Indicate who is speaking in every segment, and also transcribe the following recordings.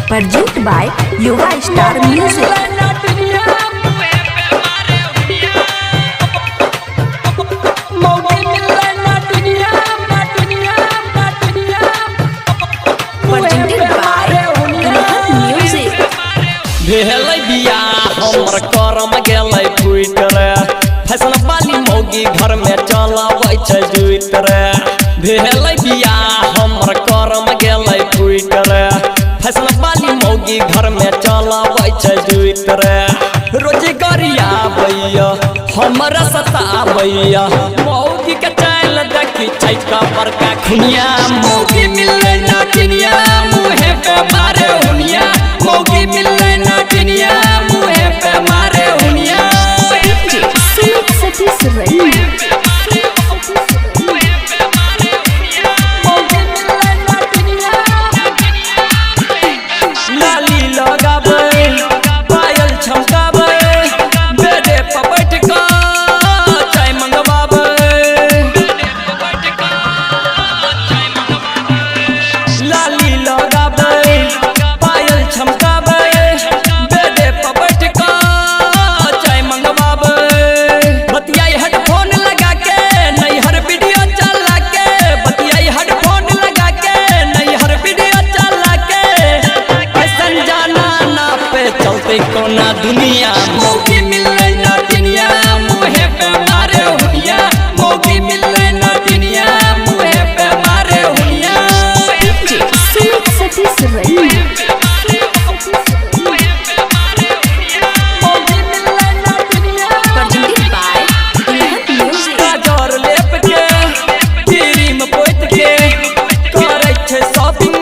Speaker 1: Produced by Yuva Star Music.
Speaker 2: बिया हमर करम गेलै फुट रे फैशन वाली मौगी घर में चलाबै छै जुइत रे भेलै बिया हमर करम गेलै फुट रे फैशन वाली मौगी घर में चलाबै छै जुइत रे रोजगारिया भैया हमरा सताबैया मौगी के चल देखी छै का बड़का खुनिया मौगी मिलै ना चिनिया मुहे पे मारे हुनिया मौगी मिलै ना चिनिया मुहे पे मारे हुनिया लाली लगाबै पायल छमकाबै बेडे पर बैठ के चाय मंगवाबै लाली लगाबै पायल छमकाबै बेडे पर बैठ के चाय मंगवाबै बतियाई हेडफोन लगा के नहीं हर वीडियो चला के बतियाई हेडफोन लगा के नहीं हर वीडियो चला के ऐसन जाना ना पे चलते कोना दुनिया मौगी मिलै ना दुनिया मुहे पे मारे हुनिया मौगी मिलै ना दुनिया मुहे पे मारे हुनिया काजर लेप के क्रीम पोत के करै छै शॉपिंग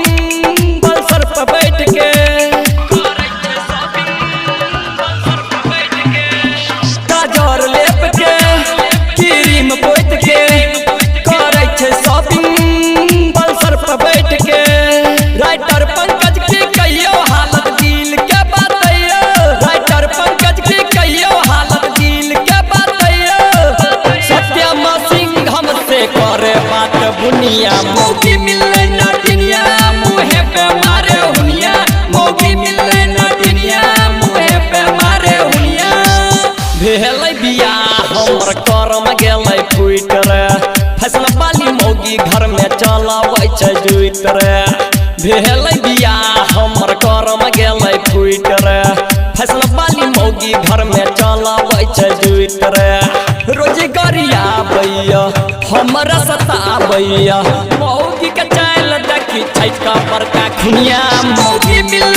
Speaker 2: बलसर पर बैठ के काजर लेप के क्रीम पोत के करै छै शॉपिंग बलसर पर बैठ के राइटर पंकज के कहियो हालत दिल के बतैयो राइटर पंकज के कहियो हालत दिल के बतैयो सत्यम सिंह हमसे करे बात बुनिया मौगी मिलै ना दुनिया मुहे पे मारे हुनिया मौगी मिलै ना दुनिया मुहे पे मारे हुनिया भेलै बिया हमर करम गेलै फुट रे फैशन वाली मौगी घर में चलाबै छै जुइत रे भेलै बिया हमर करम गेलै फुट रे फैशन वाली मौगी घर में चलाबै छै जुइत रे रोजगारिया भैया हमरा सताबैया मौगी के चल देखी छै का बड़का खुनिया मौगी मिल